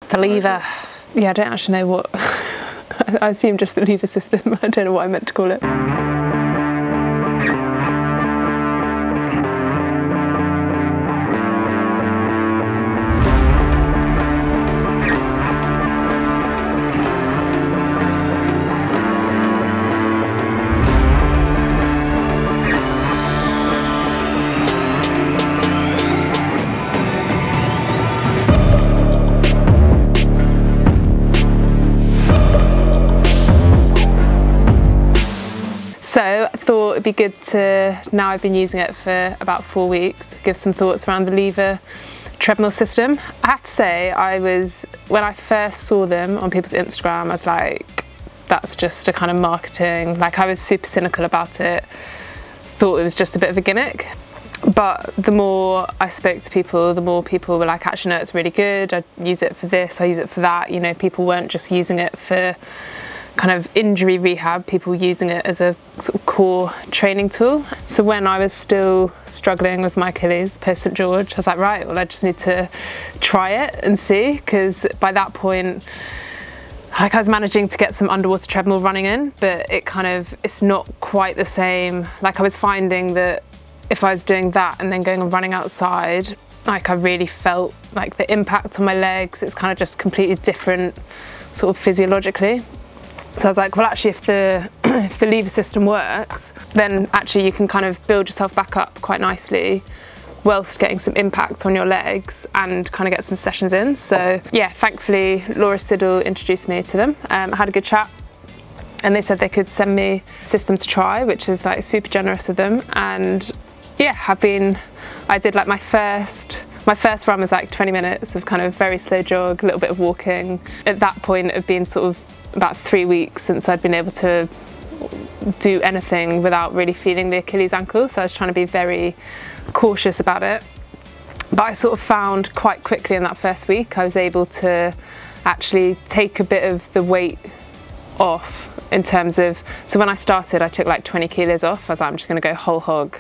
The lever. Yeah, I don't actually know what. I assume just the lever system. I don't know what I meant to call it. So I thought it'd be good to, now I've been using it for about 4 weeks, give some thoughts around the lever treadmill system. I have to say, when I first saw them on people's Instagram, I was like, that's just a kind of marketing, like I was super cynical about it, thought it was just a bit of a gimmick. But the more I spoke to people, the more people were like, actually no, it's really good, I use it for this, I use it for that. You know, people weren't just using it for kind of injury rehab, people using it as a sort of core training tool. So when I was still struggling with my Achilles post St George, I was like, right, well I just need to try it and see, because by that point, like I was managing to get some underwater treadmill running in, but it's not quite the same. Like I was finding that if I was doing that and then going and running outside, like I really felt like the impact on my legs, it's kind of just completely different sort of physiologically. So I was like, well actually if the lever system works, then actually you can kind of build yourself back up quite nicely whilst getting some impact on your legs and kind of get some sessions in. So yeah, thankfully Laura Siddle introduced me to them. I had a good chat and they said they could send me a system to try, which is like super generous of them. And yeah, I did like my first run was like 20 minutes of kind of very slow jog, a little bit of walking. At that point it had been sort of about 3 weeks since I'd been able to do anything without really feeling the Achilles ankle, so I was trying to be very cautious about it. But I sort of found quite quickly in that first week I was able to actually take a bit of the weight off, in terms of, so when I started I took like 20 kilos off. I was like, I'm just going to go whole hog,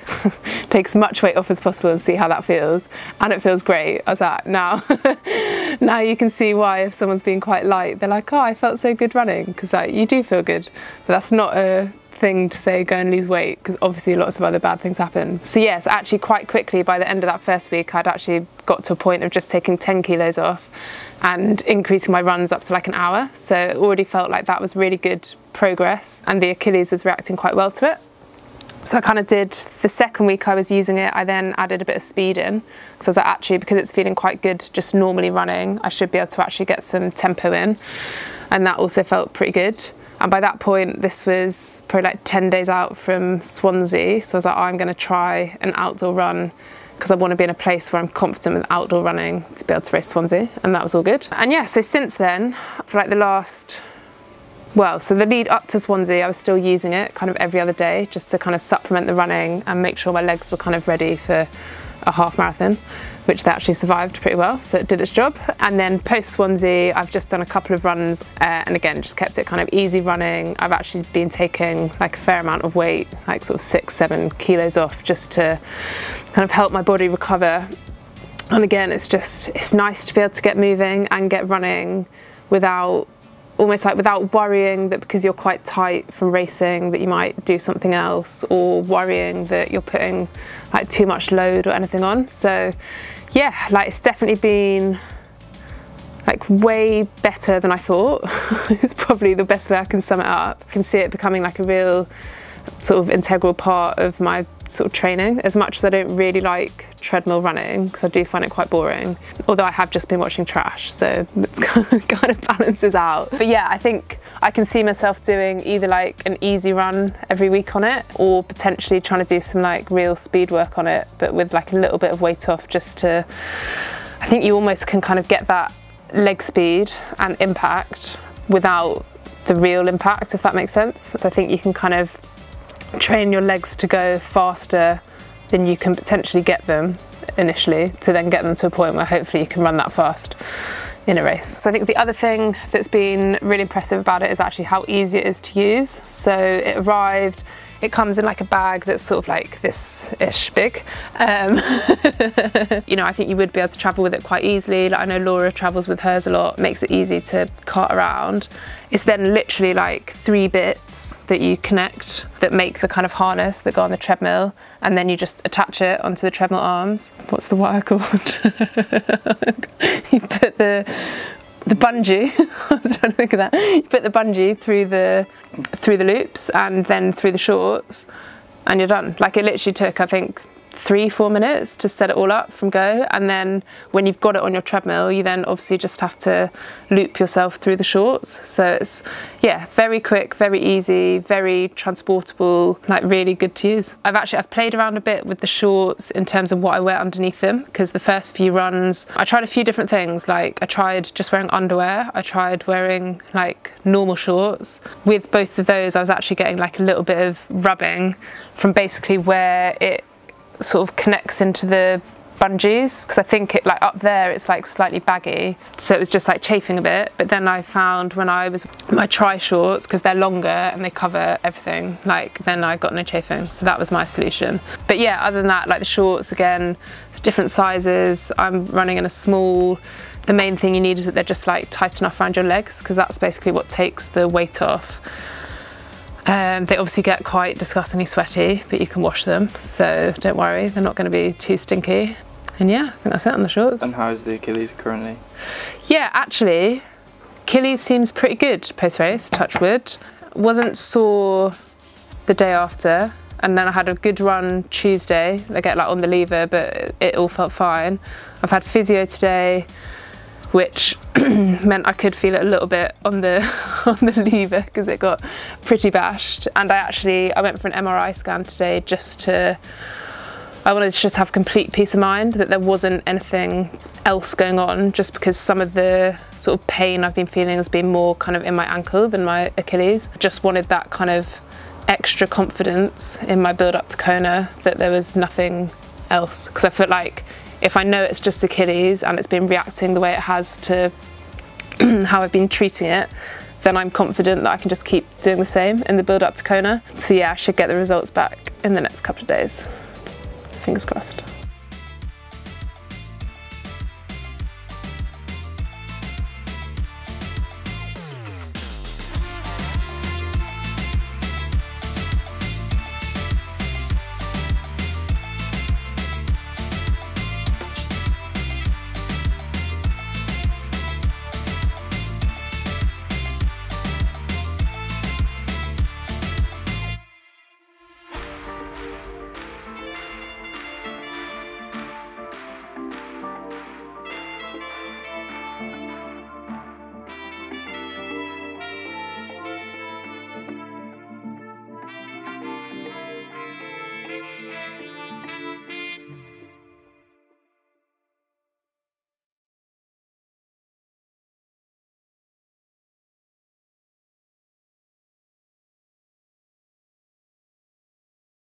take as much weight off as possible and see how that feels, and it feels great. I was like, now you can see why if someone's been quite light they're like, oh I felt so good running, because like you do feel good, but that's not a thing to say go and lose weight, because obviously lots of other bad things happen. So yes, actually quite quickly by the end of that first week I'd actually got to a point of just taking 10 kilos off and increasing my runs up to like an hour. So it already felt like that was really good progress, and the Achilles was reacting quite well to it. So I kind of did, the second week I was using it, I then added a bit of speed in, because I was like, actually because it's feeling quite good just normally running, I should be able to actually get some tempo in, and that also felt pretty good. And by that point, this was probably like 10 days out from Swansea, so I was like, oh, I'm going to try an outdoor run, because I want to be in a place where I'm confident with outdoor running to be able to race Swansea, and that was all good. And yeah, so since then, for like so the lead up to Swansea, I was still using it kind of every other day just to kind of supplement the running and make sure my legs were kind of ready for a half marathon, which they actually survived pretty well, so it did its job. And then post Swansea, I've just done a couple of runs and again, just kept it kind of easy running. I've actually been taking like a fair amount of weight, like sort of 6-7 kilos off, just to kind of help my body recover. And again, it's nice to be able to get moving and get running without worrying that because you're quite tight from racing that you might do something else, or worrying that you're putting like too much load or anything on. So yeah, like it's definitely been like way better than I thought. It's probably the best way I can sum it up. I can see it becoming like a real sort of integral part of my sort of training, as much as I don't really like treadmill running because I do find it quite boring, although I have just been watching trash, so it's kind of balances out. But yeah, I think I can see myself doing either like an easy run every week on it, or potentially trying to do some like real speed work on it, but with like a little bit of weight off, just to, I think you almost can kind of get that leg speed and impact without the real impact, if that makes sense. So I think you can kind of train your legs to go faster than you can potentially get them initially, to then get them to a point where hopefully you can run that fast in a race. So I think the other thing that's been really impressive about it is actually how easy it is to use. So it arrived It comes in like a bag that's sort of like this-ish big. You know, I think you would be able to travel with it quite easily. Like I know Laura travels with hers a lot, makes it easy to cart around. It's then literally like 3 bits that you connect that make the kind of harness that go on the treadmill, and then you just attach it onto the treadmill arms. What's the wire called? You put the bungee, I was trying to think of that. You put the bungee through the loops and then through the shorts, and you're done. Like it literally took, I think, 3-4 minutes to set it all up from go, and then when you've got it on your treadmill, you then obviously just have to loop yourself through the shorts. So it's, yeah, very quick, very easy, very transportable, like really good to use. I've played around a bit with the shorts in terms of what I wear underneath them, because the first few runs I tried a few different things. Like I tried just wearing underwear, I tried wearing like normal shorts. With both of those I was actually getting like a little bit of rubbing from basically where it sort of connects into the bungees, because I think it, like up there it's like slightly baggy, so it was just like chafing a bit. But then I found when I was my tri shorts, because they're longer and they cover everything, like then I got no chafing, so that was my solution. But yeah, other than that, like the shorts, again, it's different sizes. I'm running in a small. The main thing you need is that they're just like tight enough around your legs, because that's basically what takes the weight off. They obviously get quite disgustingly sweaty, but you can wash them, so don't worry, they're not going to be too stinky. And yeah, I think that's it on the shorts. And how is the Achilles currently? Yeah, actually, Achilles seems pretty good post-race, touch wood. Wasn't sore the day after, and then I had a good run Tuesday. I get like on the lever, but it all felt fine. I've had physio today, which meant I could feel it a little bit on the lever, because it got pretty bashed. And I went for an MRI scan today I wanted to just have complete peace of mind that there wasn't anything else going on, just because some of the sort of pain I've been feeling has been more kind of in my ankle than my Achilles. I just wanted that kind of extra confidence in my build up to Kona that there was nothing else, because I feel like if I know it's just Achilles and it's been reacting the way it has to how I've been treating it, then I'm confident that I can just keep doing the same in the build up to Kona. So yeah, I should get the results back in the next couple of days. Fingers crossed.